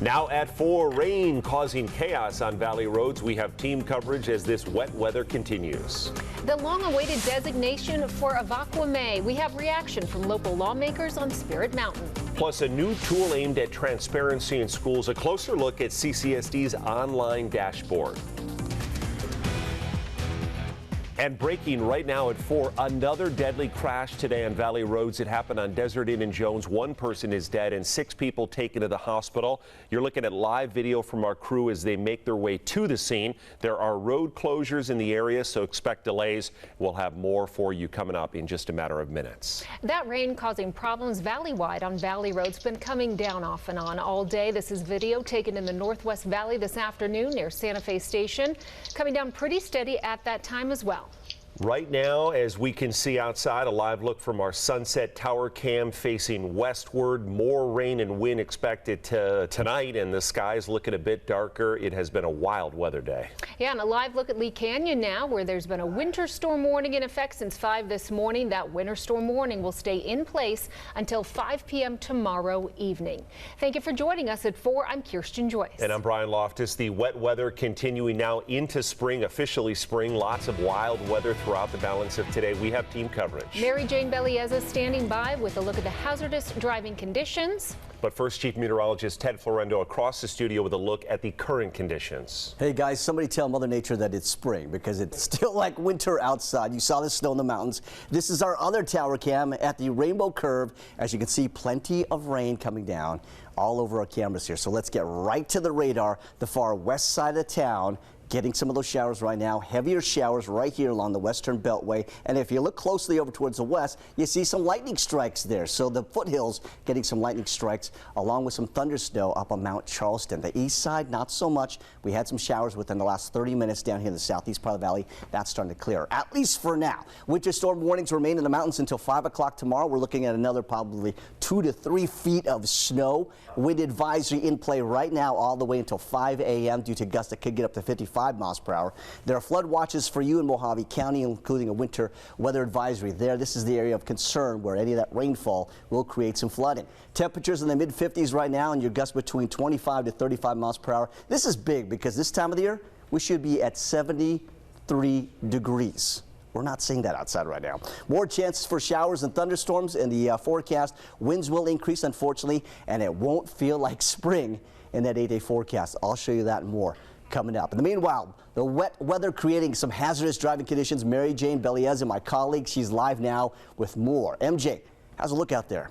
Now at 4, rain causing chaos on valley roads. We have team coverage as this wet weather continues. The long-awaited designation for Avaquame. We have reaction from local lawmakers on Spirit Mountain. Plus, a new tool aimed at transparency in schools. A closer look at CCSD's online dashboard. And breaking right now at 4, another deadly crash today on valley roads. It happened on Desert Inn in Jones. 1 person is dead and 6 people taken to the hospital. You're looking at live video from our crew as they make their way to the scene. There are road closures in the area, so expect delays. We'll have more for you coming up in just a matter of minutes. That rain causing problems valley-wide on valley roads. Been coming down off and on all day. This is video taken in the Northwest Valley this afternoon near Santa Fe Station. Coming down pretty steady at that time as well. Right now, as we can see outside, a live look from our Sunset Tower cam facing westward. More rain and wind expected tonight, and the sky's looking a bit darker. It has been a wild weather day. Yeah, and a live look at Lee Canyon now, where there's been a winter storm warning in effect since 5 this morning. That winter storm warning will stay in place until 5 p.m. tomorrow evening. Thank you for joining us at 4. I'm Kirsten Joyce. And I'm Brian Loftus. The wet weather continuing now into spring, officially spring. Lots of wild weather throughout the balance of today. We have team coverage. Mary Jane Bellieza standing by with a look at the hazardous driving conditions. But first, Chief Meteorologist Ted Florendo across the studio with a look at the current conditions. Hey guys, somebody tell Mother Nature that it's spring because it's still like winter outside. You saw the snow in the mountains. This is our other tower cam at the Rainbow Curve. As you can see, plenty of rain coming down all over our cameras here. So let's get right to the radar, the far west side of the town. Getting some of those showers right now, heavier showers right here along the western beltway. And if you look closely over towards the west, you see some lightning strikes there. So the foothills getting some lightning strikes along with some thunder snow up on Mount Charleston. The east side, not so much. We had some showers within the last 30 minutes down here in the southeast part of the valley. That's starting to clear, at least for now. Winter storm warnings remain in the mountains until 5 o'clock tomorrow. We're looking at another probably 2 to 3 feet of snow. Wind advisory in play right now all the way until 5 a.m. due to gusts that could get up to 55 miles per hour. There are flood watches for you in Mojave County, including a winter weather advisory there. This is the area of concern where any of that rainfall will create some flooding. Temperatures in the mid-50s right now and your gusts between 25 to 35 miles per hour. This is big because this time of the year we should be at 73 degrees. We're not seeing that outside right now. More chances for showers and thunderstorms in the forecast. Winds will increase, unfortunately, and it won't feel like spring in that 8-day forecast. I'll show you that and more coming up. In the meanwhile, the wet weather creating some hazardous driving conditions. Mary Jane Bellieza, my colleague, she's live now with more. MJ, how's the look out there?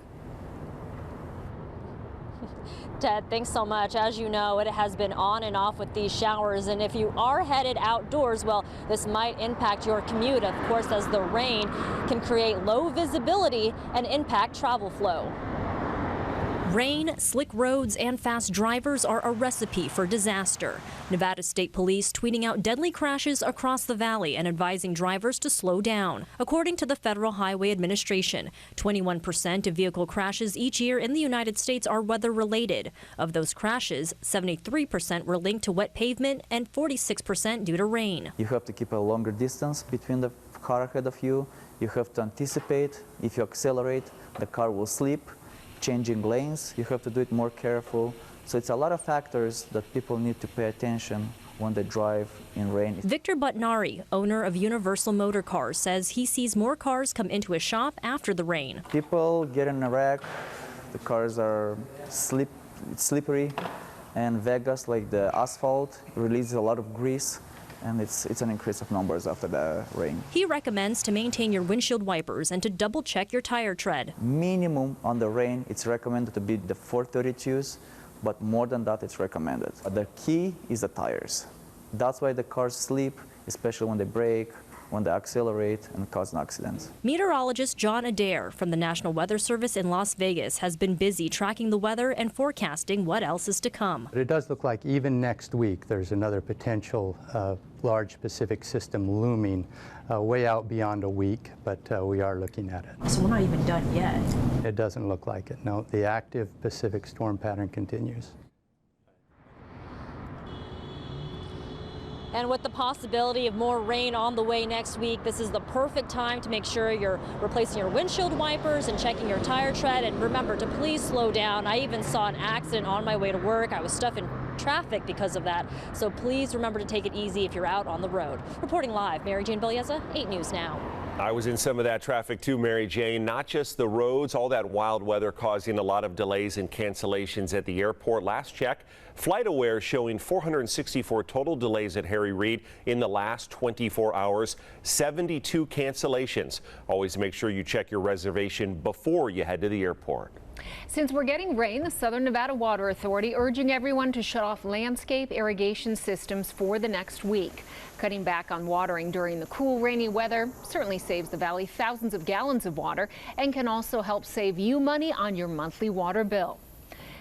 Ted, thanks so much. As you know, it has been on and off with these showers, and if you are headed outdoors, well, this might impact your commute, of course, as the rain can create low visibility and impact travel flow. Rain, slick roads, and fast drivers are a recipe for disaster. Nevada State Police tweeting out deadly crashes across the valley and advising drivers to slow down. According to the Federal Highway Administration, 21% of vehicle crashes each year in the United States are weather-related. Of those crashes, 73% were linked to wet pavement and 46% due to rain. You have to keep a longer distance between the car ahead of you. You have to anticipate. If you accelerate, the car will slip. Changing lanes, you have to do it more careful. So it's a lot of factors that people need to pay attention when they drive in rain. Victor Butnari, owner of Universal Motor Cars, says he sees more cars come into his shop after the rain. People get in a wreck, the cars are slippery, and Vegas, like the asphalt, releases a lot of grease. And it's an increase of numbers after the rain. He recommends to maintain your windshield wipers and to double check your tire tread. Minimum on the rain, it's recommended to be the 432s, but more than that, it's recommended. The key is the tires. That's why the cars slip, especially when they brake, when they accelerate and cause an accident. Meteorologist John Adair from the National Weather Service in Las Vegas has been busy tracking the weather and forecasting what else is to come. But it does look like even next week there's another potential large Pacific system looming way out beyond a week, but we are looking at it. So we're not even done yet. It doesn't look like it. No, the active Pacific storm pattern continues. And with the possibility of more rain on the way next week, this is the perfect time to make sure you're replacing your windshield wipers and checking your tire tread. And remember to please slow down. I even saw an accident on my way to work. I was stuck in traffic because of that. So please remember to take it easy if you're out on the road. Reporting live, Mary Jane Bielieza, 8 News Now. I was in some of that traffic too, Mary Jane. Not just the roads, all that wild weather causing a lot of delays and cancellations at the airport. Last check, FlightAware showing 464 total delays at Harry Reid in the last 24 hours, 72 cancellations. Always make sure you check your reservation before you head to the airport. Since we're getting rain, the Southern Nevada Water Authority urging everyone to shut off landscape irrigation systems for the next week. Cutting back on watering during the cool, rainy weather certainly saves the valley thousands of gallons of water and can also help save you money on your monthly water bill.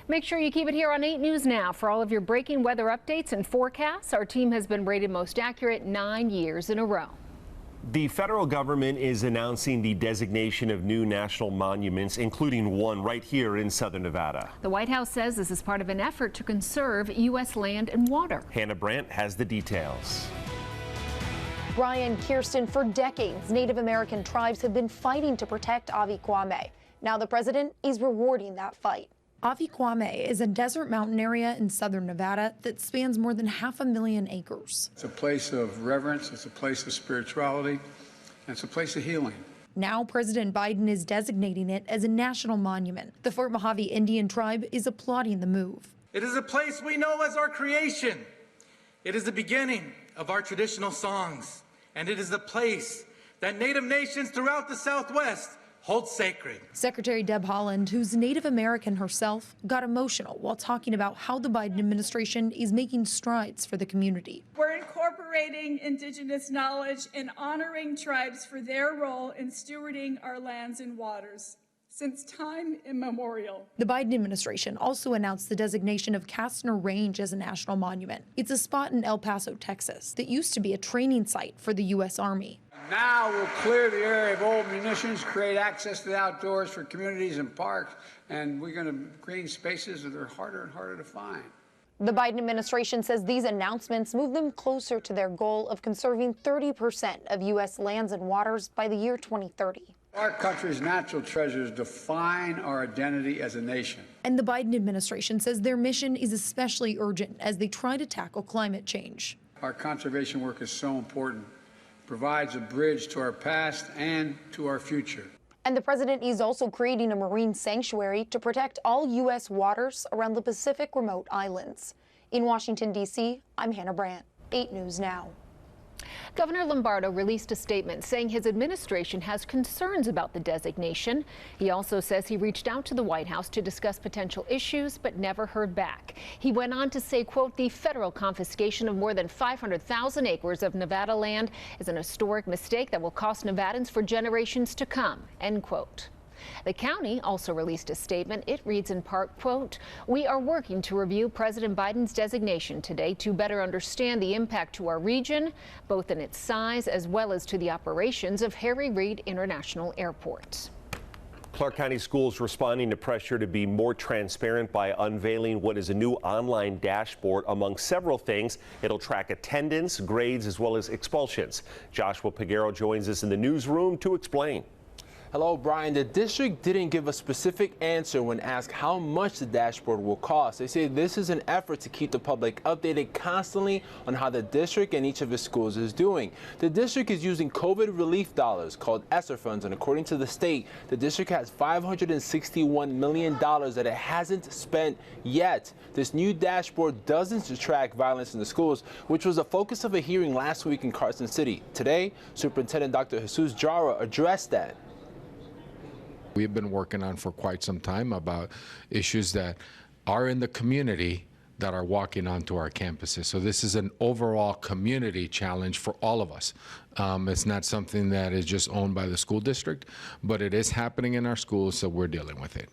Make sure you keep it here on 8 News Now for all of your breaking weather updates and forecasts. Our team has been rated most accurate 9 years in a row. The federal government is announcing the designation of new national monuments, including one right here in Southern Nevada. The White House says this is part of an effort to conserve U.S. land and water. Hannah Brandt has the details. Brian, Kirsten, for decades, Native American tribes have been fighting to protect Avi Kwame. Now the president is rewarding that fight. Avi Kwame is a desert mountain area in southern Nevada that spans more than 500,000 acres. It's a place of reverence, it's a place of spirituality, and it's a place of healing. Now President Biden is designating it as a national monument. The Fort Mojave Indian tribe is applauding the move. It is a place we know as our creation. It is the beginning of our traditional songs, and it is the place that Native nations throughout the Southwest hold sacred. Secretary Deb Haaland, who's Native American herself, got emotional while talking about how the Biden administration is making strides for the community. We're incorporating Indigenous knowledge and honoring tribes for their role in stewarding our lands and waters since time immemorial. The Biden administration also announced the designation of Kastner Range as a national monument. It's a spot in El Paso, Texas, that used to be a training site for the U.S. Army. Now we'll clear the area of old munitions, create access to the outdoors for communities and parks, and we're going to green spaces that are harder and harder to find. The Biden administration says these announcements move them closer to their goal of conserving 30% of U.S. lands and waters by the year 2030. Our country's natural treasures define our identity as a nation. And the Biden administration says their mission is especially urgent as they try to tackle climate change. Our conservation work is so important. Provides a bridge to our past and to our future. And the president is also creating a marine sanctuary to protect all U.S. waters around the Pacific remote islands. In Washington, D.C., I'm Hannah Brandt, 8 News Now. Governor Lombardo released a statement saying his administration has concerns about the designation. He also says he reached out to the White House to discuss potential issues, but never heard back. He went on to say, quote, the federal confiscation of more than 500,000 acres of Nevada land is an historic mistake that will cost Nevadans for generations to come, end quote. The county also released a statement. It reads in part, quote, we are working to review President Biden's designation today to better understand the impact to our region, both in its size as well as to the operations of Harry Reid International Airport. Clark County Schools responding to pressure to be more transparent by unveiling what is a new online dashboard. Among several things, it'll track attendance, grades, as well as expulsions. Joshua Peguero joins us in the newsroom to explain. Hello, Brian. The district didn't give a specific answer when asked how much the dashboard will cost. They say this is an effort to keep the public updated constantly on how the district and each of its schools is doing. The district is using COVID relief dollars called ESSER funds, and according to the state, the district has $561 million that it hasn't spent yet. This new dashboard doesn't track violence in the schools, which was the focus of a hearing last week in Carson City. Today, Superintendent Dr. Jesus Jara addressed that. We've been working on for quite some time about issues that are in the community that are walking onto our campuses. So this is an overall community challenge for all of us. It's not something that is just owned by the school district, but it is happening in our schools, so we're dealing with it.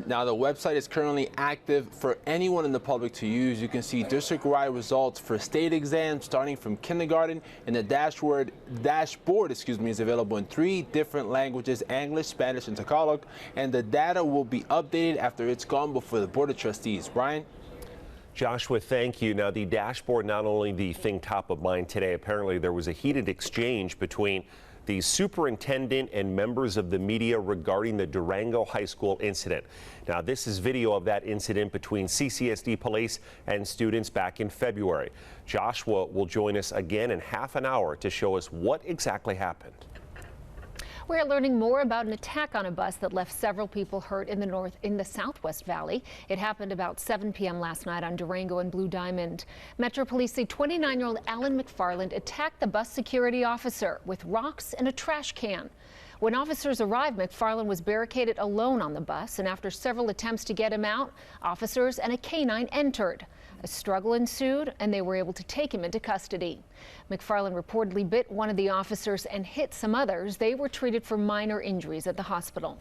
Now, the website is currently active for anyone in the public to use. You can see district-wide results for state exams starting from kindergarten, and the dashboard is available in 3 different languages, English, Spanish, and Tagalog, and the data will be updated after it's gone before the Board of Trustees. Brian? Joshua, thank you. Now, the dashboard, not only the thing top of mind today, apparently there was a heated exchange between the superintendent and members of the media regarding the Durango High School incident. Now, this is video of that incident between CCSD police and students back in February. Joshua will join us again in half an hour to show us what exactly happened. We're learning more about an attack on a bus that left several people hurt in the Southwest Valley. It happened about 7 p.m. last night on Durango and Blue Diamond. Metro Police say 29-year-old Alan McFarland attacked the bus security officer with rocks and a trash can. When officers arrived, McFarland was barricaded alone on the bus, and after several attempts to get him out, officers and a canine entered. A struggle ensued, and they were able to take him into custody. McFarland reportedly bit one of the officers and hit some others. They were treated for minor injuries at the hospital.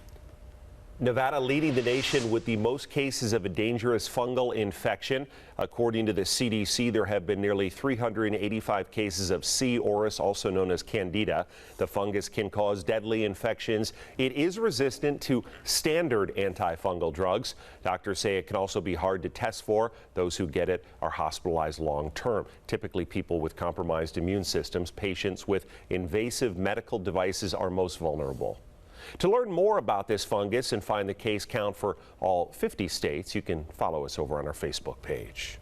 Nevada leading the nation with the most cases of a dangerous fungal infection. According to the CDC, there have been nearly 385 cases of C. auris, also known as Candida. The fungus can cause deadly infections. It is resistant to standard antifungal drugs. Doctors say it can also be hard to test for. Those who get it are hospitalized long term. Typically, people with compromised immune systems, patients with invasive medical devices are most vulnerable. To learn more about this fungus and find the case count for all 50 states, you can follow us over on our Facebook page.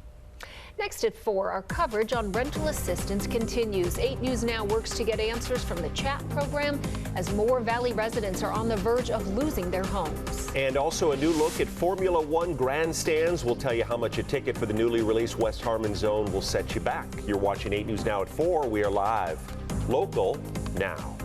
Next at 4, our coverage on rental assistance continues. 8 News Now works to get answers from the chat program as more Valley residents are on the verge of losing their homes. And also a new look at Formula One grandstands. We'll tell you how much a ticket for the newly released West Harmon Zone will set you back. You're watching 8 News Now at 4. We are live, local, now.